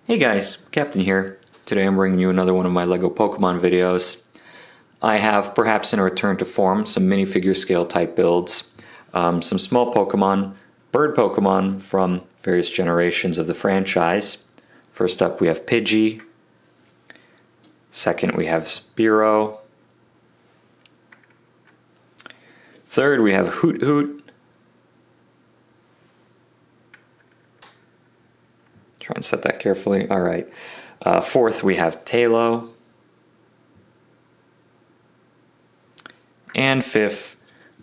Hey guys, Captain here. Today I'm bringing you another one of my LEGO Pokemon videos. I have, perhaps in a return to form, some minifigure scale type builds, some small Pokemon, bird Pokemon from various generations of the franchise. First up we have Pidgey. Second we have Spearow. Third we have Hoothoot. Try and set that carefully. All right. Fourth, we have Taillow. And fifth,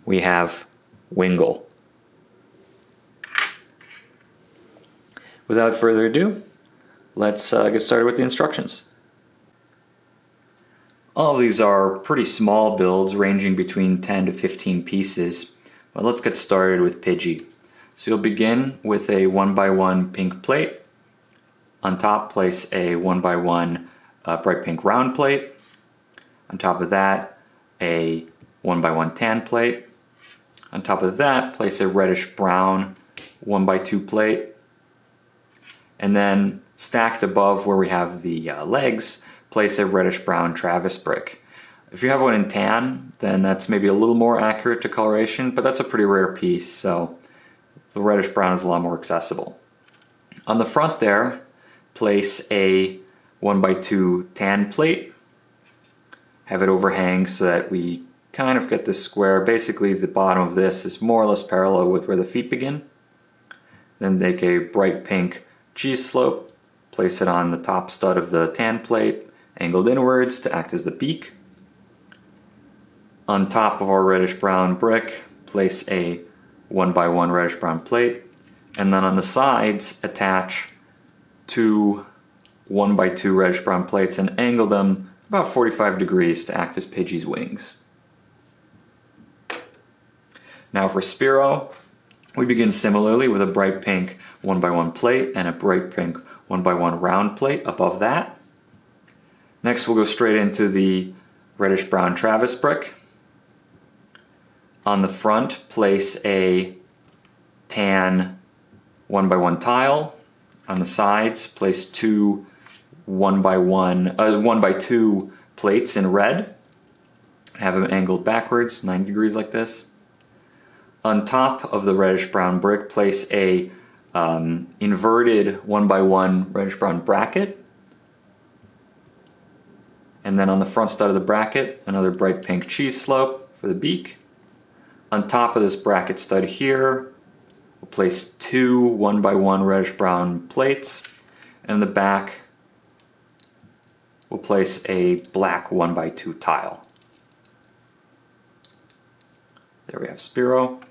we have Wingull. Without further ado, let's get started with the instructions. All of these are pretty small builds, ranging between 10 to 15 pieces. But let's get started with Pidgey. So you'll begin with a 1x1 pink plate. On top, place a 1x1 bright pink round plate. On top of that, a 1x1 tan plate. On top of that, place a reddish brown 1x2 plate. And then stacked above where we have the legs, place a reddish brown Travis brick. If you have one in tan, then that's maybe a little more accurate to coloration, but that's a pretty rare piece, so the reddish brown is a lot more accessible. On the front there, place a 1x2 tan plate, have it overhang so that we kind of get this square. Basically the bottom of this is more or less parallel with where the feet begin. Then make a bright pink cheese slope, place it on the top stud of the tan plate, angled inwards to act as the beak. On top of our reddish brown brick, place a 1x1 reddish brown plate, and then on the sides attach two 1x2 reddish brown plates and angle them about 45 degrees to act as Pidgey's wings. Now for Spearow, we begin similarly with a bright pink 1x1 plate and a bright pink 1x1 round plate above that. Next we'll go straight into the reddish brown Travis brick. On the front, place a tan 1x1 tile. On the sides, place two 1x2 plates in red. Have them angled backwards, 90 degrees like this. On top of the reddish brown brick, place a inverted 1x1 reddish brown bracket. And then on the front stud of the bracket, another bright pink cheese slope for the beak. On top of this bracket stud here, we'll place two 1x1 reddish brown plates, and in the back we'll place a black 1x2 tile. There we have Spearow.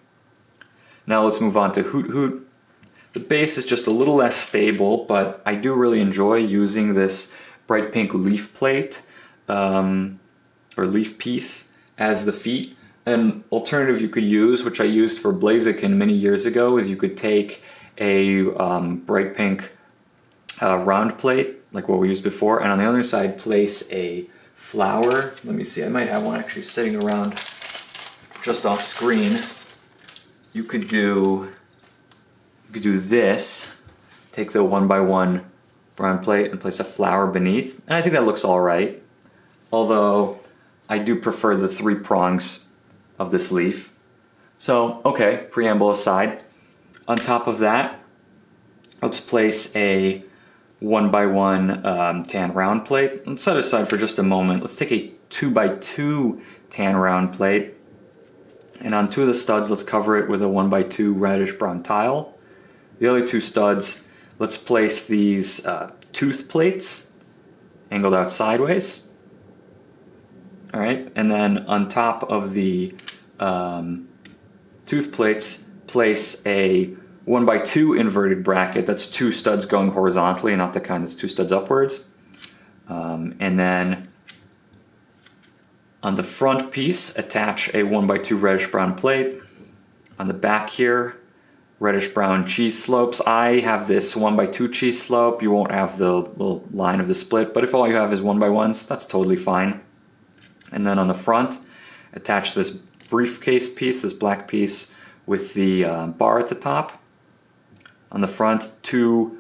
Now let's move on to Hoothoot. The base is just a little less stable, but I do really enjoy using this bright pink leaf plate or leaf piece as the feet. An alternative you could use, which I used for Blaziken many years ago, is you could take a bright pink round plate, like what we used before, and on the other side place a flower. Let me see, I might have one actually sitting around just off screen. You could do this, take the 1x1 brown plate and place a flower beneath, and I think that looks alright, although I do prefer the 3 prongs of this leaf. So, okay, preamble aside. On top of that, let's place a 1x1 tan round plate. Let's set it aside for just a moment. Let's take a 2x2 tan round plate, and on two of the studs, let's cover it with a 1x2 reddish brown tile. The other two studs, let's place these tooth plates, angled out sideways. All right, and then on top of the tooth plates, place a 1x2 inverted bracket. That's 2 studs going horizontally, not the kind that's 2 studs upwards. And then on the front piece, attach a 1x2 reddish brown plate. On the back here, reddish brown cheese slopes. I have this 1x2 cheese slope. You won't have the little line of the split, but if all you have is 1x1s, that's totally fine. And then on the front, attach this briefcase piece, this black piece, with the bar at the top. On the front, 2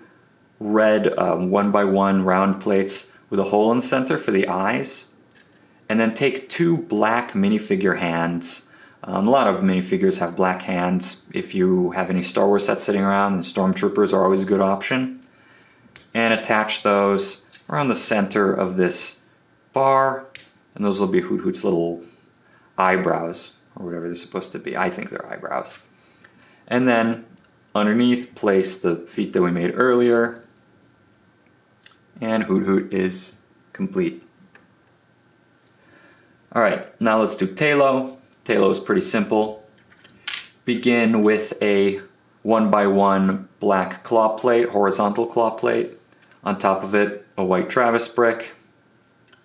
red 1x1 round plates with a hole in the center for the eyes. And then take 2 black minifigure hands. A lot of minifigures have black hands. If you have any Star Wars sets sitting around, then Stormtroopers are always a good option. And attach those around the center of this bar. And those will be Hoothoot's little eyebrows, or whatever they're supposed to be. I think they're eyebrows. And then underneath, place the feet that we made earlier. And Hoothoot is complete. Alright, now let's do Taillow. Taillow is pretty simple. Begin with a 1x1 black claw plate, horizontal claw plate. On top of it, a white Travis brick.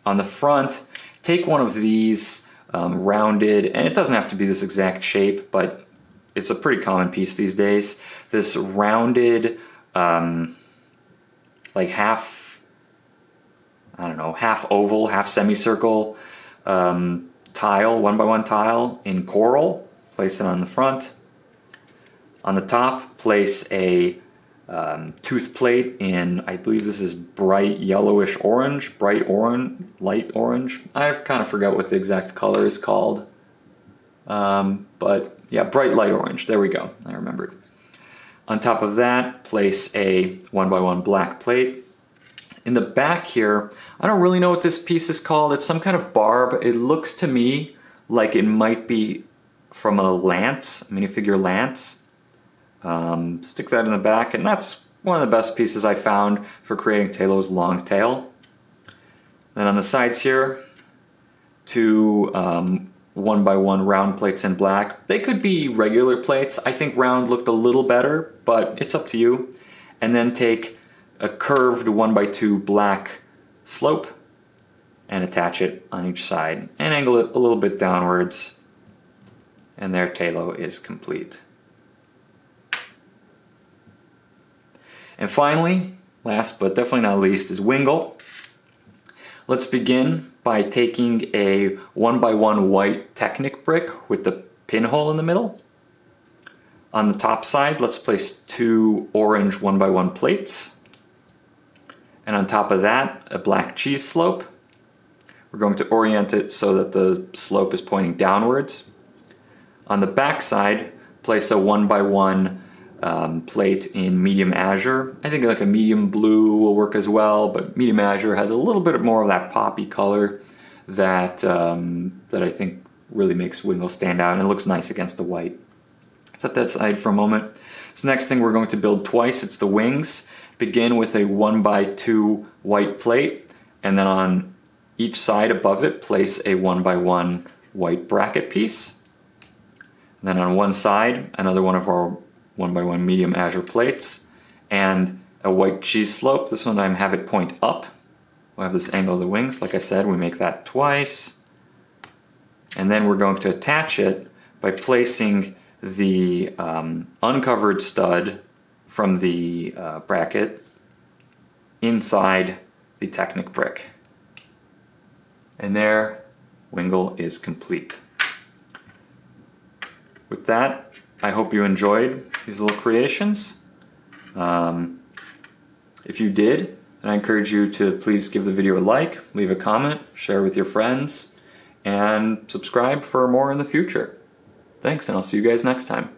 On the front, take one of these rounded, and it doesn't have to be this exact shape, but it's a pretty common piece these days. This rounded, like half oval, half semicircle tile, 1x1 tile in coral. Place it on the front. On the top, place a tooth plate in, I believe this is bright yellowish orange, light orange. I kind of forgot what the exact color is called. But yeah, bright light orange. There we go. I remembered. On top of that, place a 1x1 black plate. In the back here, I don't really know what this piece is called. It's some kind of barb. It looks to me like it might be from a lance, minifigure lance. Stick that in the back, and that's one of the best pieces I found for creating Taillow's long tail. Then on the sides here, 2 1x1 round plates in black. They could be regular plates. I think round looked a little better, but it's up to you. And then take a curved 1x2 black slope and attach it on each side and angle it a little bit downwards. And there Taillow is complete. And finally, last but definitely not least, is Wingull. Let's begin by taking a 1x1 white Technic brick with the pinhole in the middle. On the top side, let's place 2 orange 1x1 plates. And on top of that, a black cheese slope. We're going to orient it so that the slope is pointing downwards. On the back side, place a 1x1 plate in medium azure. I think like a medium blue will work as well, but medium azure has a little bit more of that poppy color that that I think really makes Wingull stand out, and it looks nice against the white. Set that aside for a moment. So next thing we're going to build twice, it's the wings. Begin with a 1x2 white plate, and then on each side above it, place a 1x1 white bracket piece. And then on one side, another one of our 1x1 medium azure plates, and a white cheese slope. This one time have it point up. We'll have this angle of the wings. Like I said, we make that twice. And then we're going to attach it by placing the uncovered stud from the bracket inside the Technic brick. And there, Wingull is complete. With that, I hope you enjoyed these little creations. If you did, then I encourage you to please give the video a like, leave a comment, share with your friends, and subscribe for more in the future. Thanks, and I'll see you guys next time.